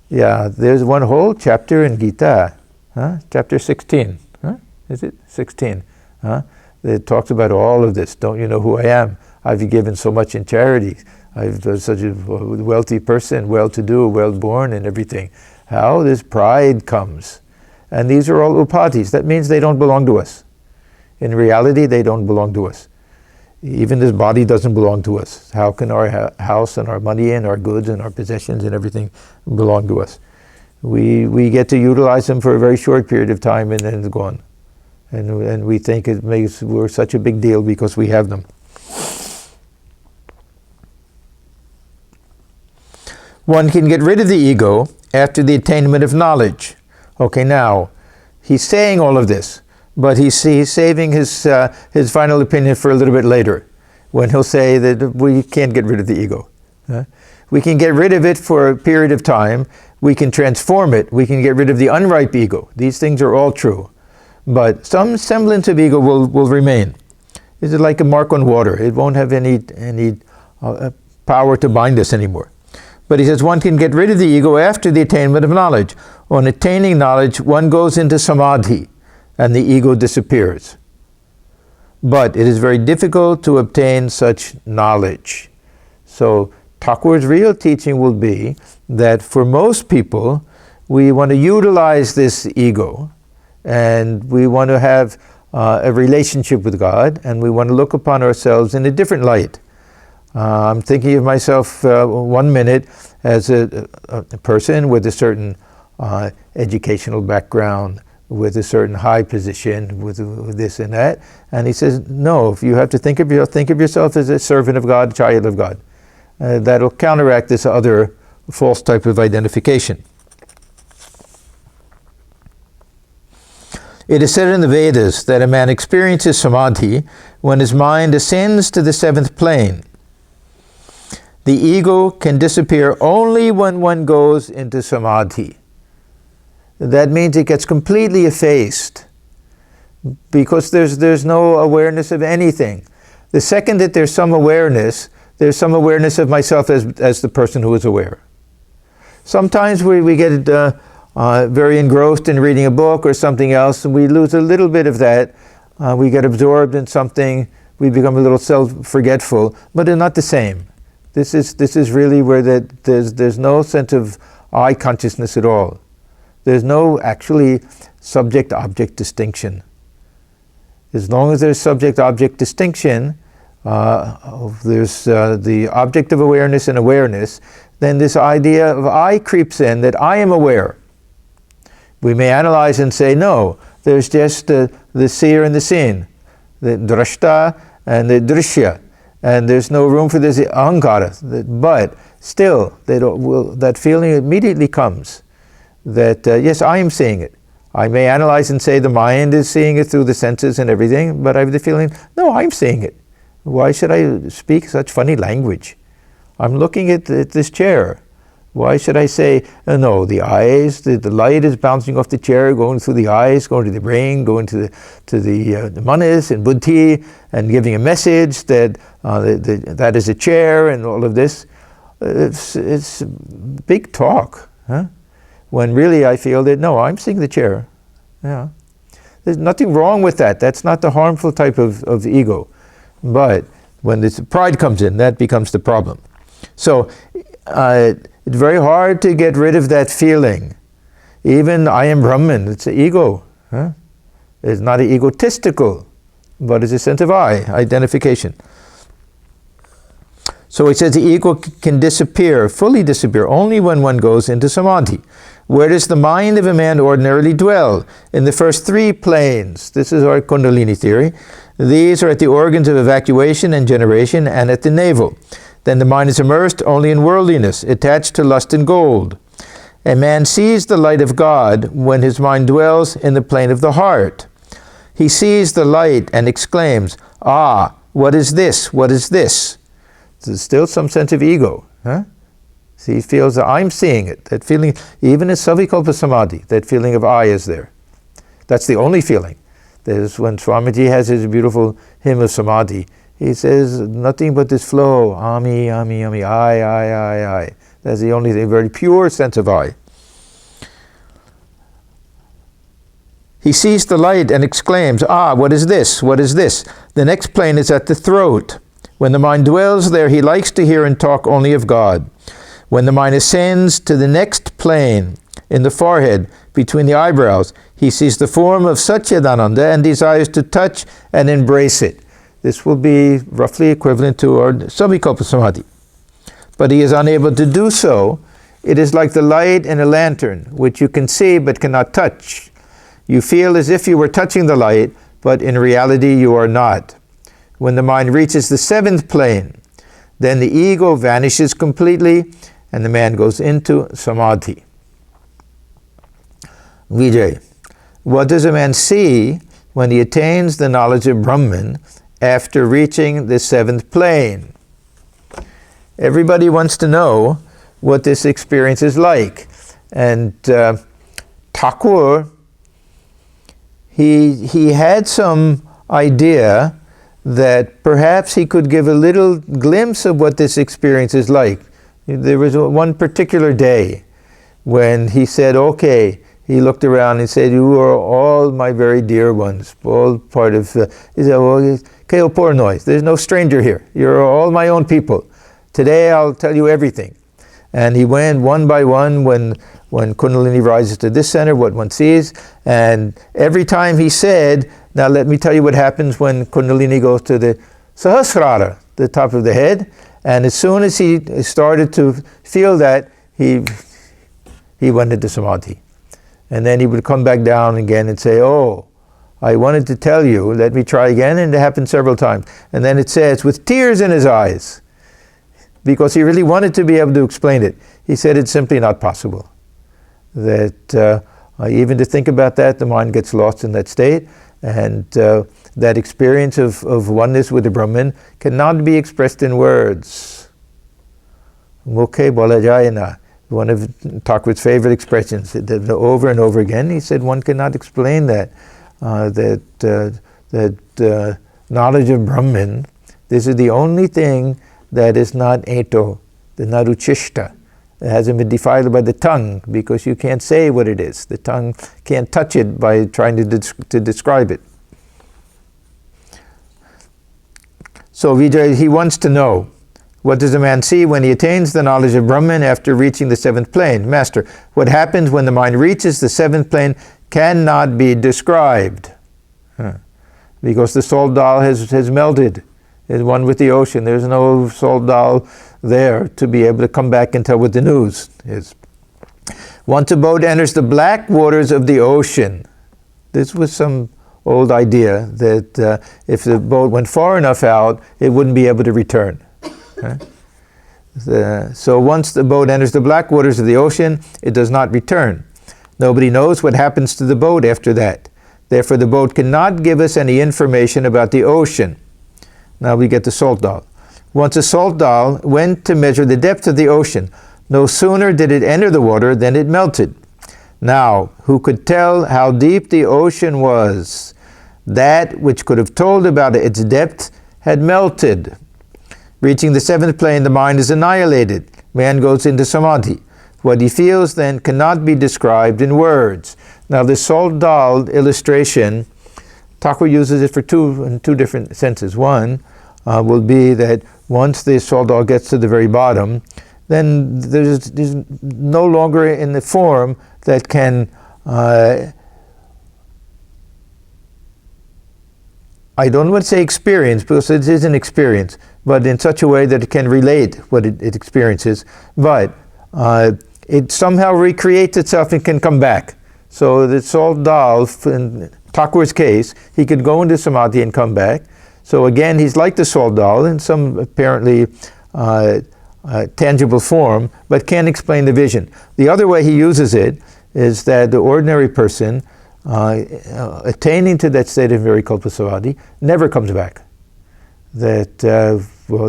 Yeah, there's one whole chapter in Gita, chapter 16. Is it 16? It talks about all of this. Don't you know who I am? I've given so much in charity. I'm such a wealthy person, well-to-do, well-born and everything. How this pride comes. And these are all upadhis. That means they don't belong to us. In reality, they don't belong to us. Even this body doesn't belong to us. How can our house and our money and our goods and our possessions and everything belong to us? We get to utilize them for a very short period of time and then it's gone. And we think we're such a big deal because we have them. One can get rid of the ego after the attainment of knowledge. Okay, now, he's saying all of this, but he's saving his final opinion for a little bit later, when he'll say that we can't get rid of the ego. We can get rid of it for a period of time. We can transform it. We can get rid of the unripe ego. These things are all true. But some semblance of ego will remain. It's like a mark on water. It won't have any power to bind us anymore. But he says one can get rid of the ego after the attainment of knowledge. On attaining knowledge, one goes into samadhi, and the ego disappears. But it is very difficult to obtain such knowledge. So Thakur's real teaching will be that for most people, we want to utilize this ego, and we want to have a relationship with God, and we want to look upon ourselves in a different light. I'm thinking of myself 1 minute as a person with a certain educational background, with a certain high position, with this and that. And he says, no, if you have to think of yourself as a servant of God, a child of God. That'll counteract this other false type of identification. It is said in the Vedas that a man experiences samadhi when his mind ascends to the seventh plane. The ego can disappear only when one goes into samadhi. That means it gets completely effaced because there's no awareness of anything. The second that there's some awareness of myself as the person who is aware. Sometimes we get very engrossed in reading a book or something else, and we lose a little bit of that. We get absorbed in something, we become a little self-forgetful, but they're not the same. This is really where there's no sense of I consciousness at all. There's no actually subject-object distinction. As long as there's subject-object distinction, there's the object of awareness and awareness, then this idea of I creeps in, that I am aware. We may analyze and say, no, there's just the seer and the seen, the drashta and the drishya. And there's no room for this ahankara. But still, that feeling immediately comes that, yes, I am seeing it. I may analyze and say the mind is seeing it through the senses and everything, but I have the feeling, no, I'm seeing it. Why should I speak such funny language? I'm looking at this chair. Why should I say, no, the eyes, the light is bouncing off the chair, going through the eyes, going to the brain, going to the manas and buddhi, and giving a message that that is a chair and all of this. It's big talk, when really I feel that, no, I'm seeing the chair. Yeah. There's nothing wrong with that. That's not the harmful type of ego. But when this pride comes in, that becomes the problem. So, it's very hard to get rid of that feeling. Even I am Brahman, it's an ego. It's not an egotistical, but it's a sense of I, identification. So he says the ego can disappear, fully disappear, only when one goes into samadhi. Where does the mind of a man ordinarily dwell? In the first three planes. This is our Kundalini theory. These are at the organs of evacuation and generation and at the navel. Then the mind is immersed only in worldliness, attached to lust and gold. A man sees the light of God when his mind dwells in the plane of the heart. He sees the light and exclaims, "Ah, what is this? What is this?" There's still some sense of ego. Huh? So he feels that I'm seeing it. That feeling, even in Savikalpa Samadhi, that feeling of I is there. That's the only feeling. There's when Swamiji has his beautiful hymn of Samadhi, he says, nothing but this flow, Ami, Ami, Ami, I. That's the only thing, very pure sense of I. He sees the light and exclaims, "Ah, what is this? What is this?" The next plane is at the throat. When the mind dwells there, he likes to hear and talk only of God. When the mind ascends to the next plane, in the forehead, between the eyebrows, he sees the form of Satchidananda and desires to touch and embrace it. This will be roughly equivalent to our Savikalpa Samadhi. But he is unable to do so. It is like the light in a lantern, which you can see but cannot touch. You feel as if you were touching the light, but in reality you are not. When the mind reaches the seventh plane, then the ego vanishes completely and the man goes into Samadhi. Vijay, what does a man see when he attains the knowledge of Brahman after reaching the seventh plane? Everybody wants to know what this experience is like. And Thakur, he had some idea that perhaps he could give a little glimpse of what this experience is like. There was one particular day when he said, okay, he looked around and said, "You are all my very dear ones, all part of," he said, "Well, Kale Pornoy, there's no stranger here. You're all my own people. Today I'll tell you everything." And he went one by one when Kundalini rises to this center, what one sees, and every time he said, "Now let me tell you what happens when Kundalini goes to the Sahasrara, the top of the head," and as soon as he started to feel that, he went into Samadhi. And then he would come back down again and say, "Oh, I wanted to tell you, let me try again," and it happened several times. And then it says, with tears in his eyes, because he really wanted to be able to explain it, he said it's simply not possible. That even to think about that, the mind gets lost in that state, and that experience of oneness with the Brahman cannot be expressed in words. Mukhe bola jaye na. One of Thakur's favorite expressions, over and over again, he said one cannot explain that. Knowledge of Brahman, this is the only thing that is not eto, the naruchishta. It hasn't been defiled by the tongue, because you can't say what it is. The tongue can't touch it by trying to describe it. So Vijay, he wants to know, what does a man see when he attains the knowledge of Brahman after reaching the seventh plane? Master, what happens when the mind reaches the seventh plane cannot be described. Because the salt dal has melted, is one with the ocean. There's no salt dal there to be able to come back and tell what the news is. Once a boat enters the black waters of the ocean, this was some old idea that if the boat went far enough out, it wouldn't be able to return. So once the boat enters the black waters of the ocean, it does not return. Nobody knows what happens to the boat after that. Therefore, the boat cannot give us any information about the ocean. Now we get the salt dal. Once a salt dal went to measure the depth of the ocean, no sooner did it enter the water than it melted. Now, who could tell how deep the ocean was? That which could have told about its depth had melted. Reaching the seventh plane, the mind is annihilated. Man goes into Samadhi. What he feels then cannot be described in words. Now the salt dal illustration, Thakur uses it in two different senses. One will be that once the salt dal gets to the very bottom, then there's no longer in the form that can, I don't want to say experience, because it is an experience, but in such a way that it can relate what it experiences, but it somehow recreates itself and can come back. So the salt dal, Thakur's case, he could go into samadhi and come back. So again, he's like the salt doll in some apparently tangible form, but can't explain the vision. The other way he uses it is that the ordinary person attaining to that state of nirvikalpa samadhi never comes back. That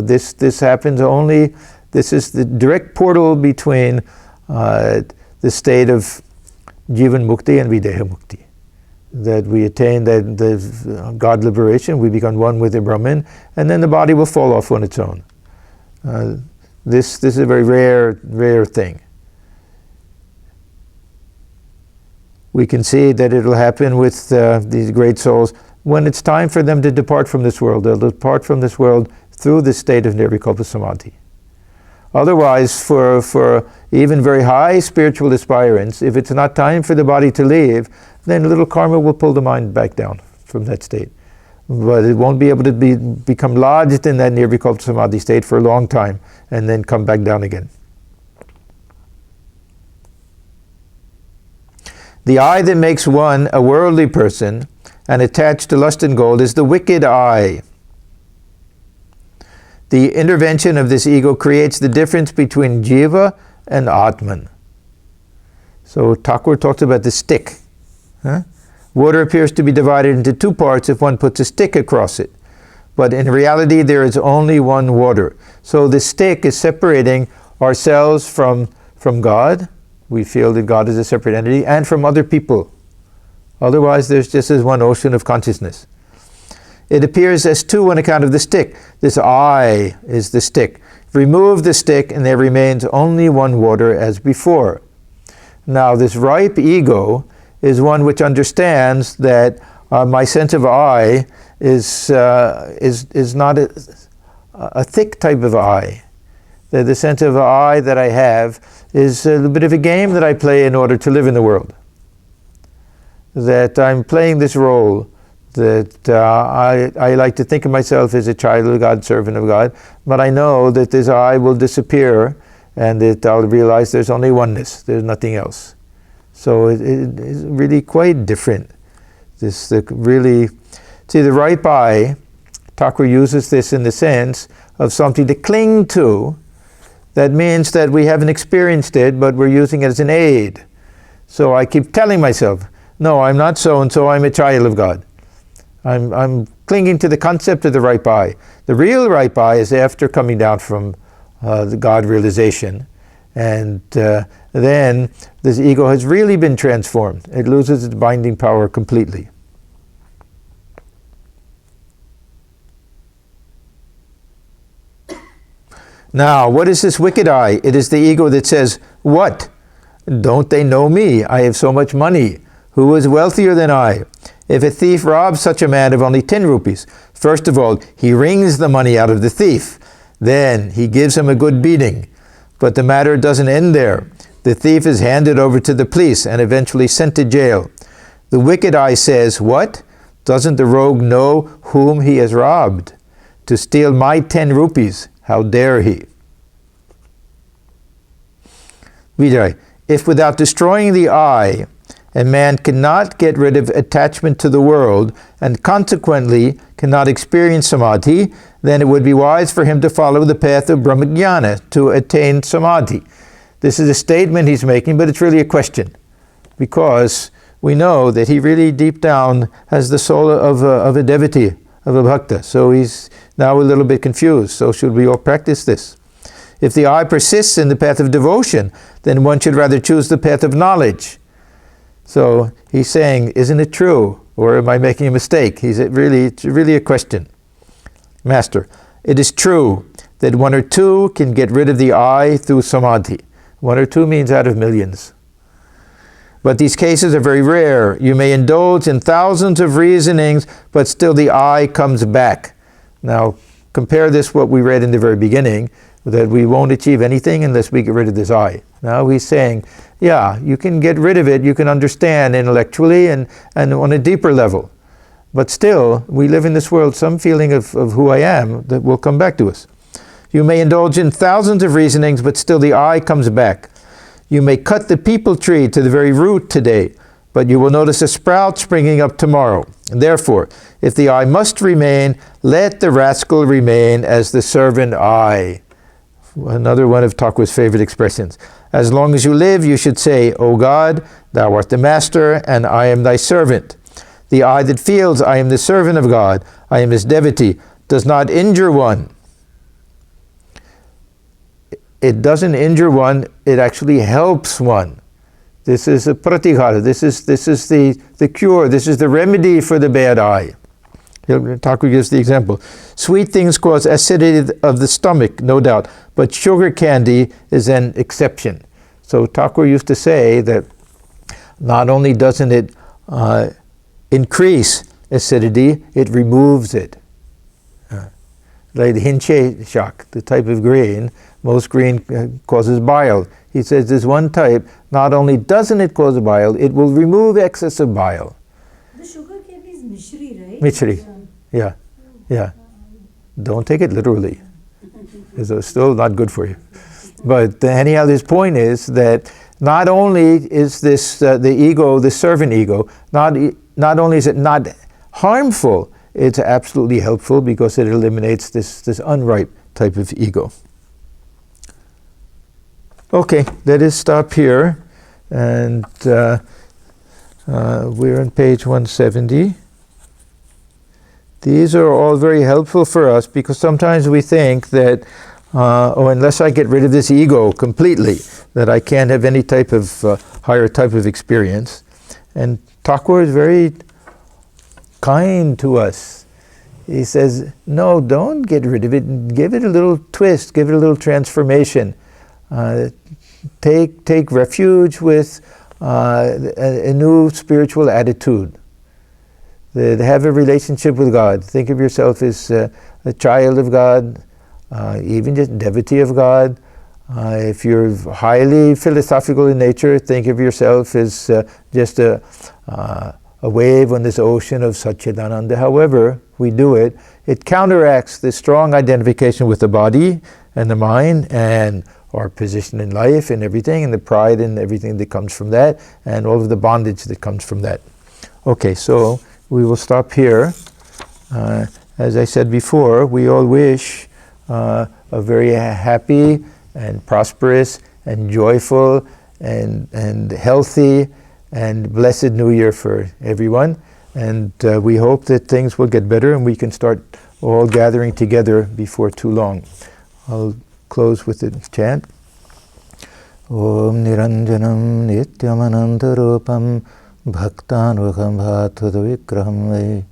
this happens only. This is the direct portal between the state of Jivan Mukti and Videha Mukti. That we attain that the God liberation, we become one with the Brahman, and then the body will fall off on its own. This is a very rare thing. We can see that it'll happen with these great souls when it's time for them to depart from this world. They'll depart from this world through the state of nirvikalpa samadhi. Otherwise, for even very high spiritual aspirants, if it's not time for the body to leave, then a little karma will pull the mind back down from that state. But it won't be able to become lodged in that nirvikalpa samadhi state for a long time and then come back down again. The eye that makes one a worldly person and attached to lust and gold is the wicked eye. The intervention of this ego creates the difference between jiva and atman. So Thakur talks about the stick. Water appears to be divided into two parts if one puts a stick across it. But in reality, there is only one water. So the stick is separating ourselves from God. We feel that God is a separate entity, and from other people. Otherwise, there's just as one ocean of consciousness. It appears as two on account of the stick. This I is the stick. Remove the stick, and there remains only one water as before. Now, this ripe ego is one which understands that my sense of I is not a thick type of I. The sense of I that I have is a little bit of a game that I play in order to live in the world. That I'm playing this role, that I like to think of myself as a child of God, servant of God, but I know that this I will disappear and that I'll realize there's only oneness, there's nothing else. So it is really quite different. The ripe eye, Thakur uses this in the sense of something to cling to. That means that we haven't experienced it, but we're using it as an aid. So I keep telling myself, no, I'm not so-and-so, I'm a child of God. I'm clinging to the concept of the ripe eye. The real ripe eye is after coming down from the God realization. And then this ego has really been transformed. It loses its binding power completely. Now, what is this wicked eye? It is the ego that says, what? Don't they know me? I have so much money. Who is wealthier than I? If a thief robs such a man of only 10 rupees, first of all, he wrings the money out of the thief. Then he gives him a good beating. But the matter doesn't end there. The thief is handed over to the police and eventually sent to jail. The wicked eye says, what? Doesn't the rogue know whom he has robbed? To steal my 10 rupees. How dare he? Vijay, if without destroying the I, a man cannot get rid of attachment to the world and consequently cannot experience samadhi, then it would be wise for him to follow the path of Brahmajnana to attain samadhi. This is a statement he's making, but it's really a question, because we know that he really deep down has the soul of a devotee, of a bhakta. So he's now a little bit confused. So should we all practice this? If the I persists in the path of devotion, then one should rather choose the path of knowledge. So he's saying, isn't it true? Or am I making a mistake? It's really a question. Master, it is true that one or two can get rid of the I through samadhi. One or two means out of millions. But these cases are very rare. You may indulge in thousands of reasonings, but still the I comes back. Now, compare this what we read in the very beginning, that we won't achieve anything unless we get rid of this I. Now he's saying, yeah, you can get rid of it, you can understand intellectually and on a deeper level. But still, we live in this world, some feeling of who I am that will come back to us. You may indulge in thousands of reasonings, but still the I comes back. You may cut the people tree to the very root today, but you will notice a sprout springing up tomorrow. And therefore, if the I must remain, let the rascal remain as the servant I. Another one of Thakur's favorite expressions. As long as you live, you should say, O God, thou art the master, and I am thy servant. The I that feels I am the servant of God, I am his devotee, does not injure one. It doesn't injure one, it actually helps one. This is a pratigara, this is the cure, this is the remedy for the bad eye. Thakur gives the example. Sweet things cause acidity of the stomach, no doubt, but sugar candy is an exception. So Thakur used to say that not only doesn't it increase acidity, it removes it. Like the hinche shak, the type of green, most green causes bile. He says there's one type, not only doesn't it cause bile, it will remove excess of bile. The sugar candy is mishri, right? Mishri, yeah. Don't take it literally. It's still not good for you. But anyhow, his point is that not only is this the ego, the servant ego, not only is it not harmful, it's absolutely helpful because it eliminates this unripe type of ego. Okay, let us stop here, and we're on page 170. These are all very helpful for us because sometimes we think that, unless I get rid of this ego completely, that I can't have any type of higher type of experience. And Thakur is very kind to us. He says, no, don't get rid of it. Give it a little twist. Give it a little transformation. Take refuge with a new spiritual attitude. Have a relationship with God. Think of yourself as a child of God, even just devotee of God. If you're highly philosophical in nature, think of yourself as just a wave on this ocean of Satchidananda. However we do it, it counteracts the strong identification with the body and the mind and our position in life and everything, and the pride and everything that comes from that, and all of the bondage that comes from that. Okay, so we will stop here. As I said before, we all wish a very happy and prosperous and joyful and healthy and blessed New Year for everyone. And we hope that things will get better and we can start all gathering together before too long. I'll close with the chant. Om Niranjanam Nityamanantarupam Bhaktanugham Bhatudha Vikraham Ve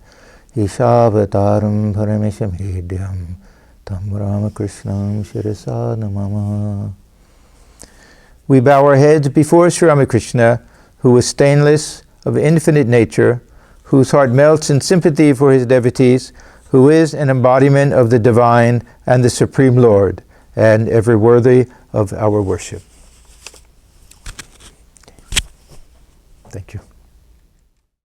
Ishavataram Parameshamhedyam Tam Ramakrishnam Shirasa Namama. We bow our heads before Sri Ramakrishna, who is stainless, of infinite nature, whose heart melts in sympathy for his devotees, who is an embodiment of the divine and the Supreme Lord, and ever worthy of our worship. Thank you.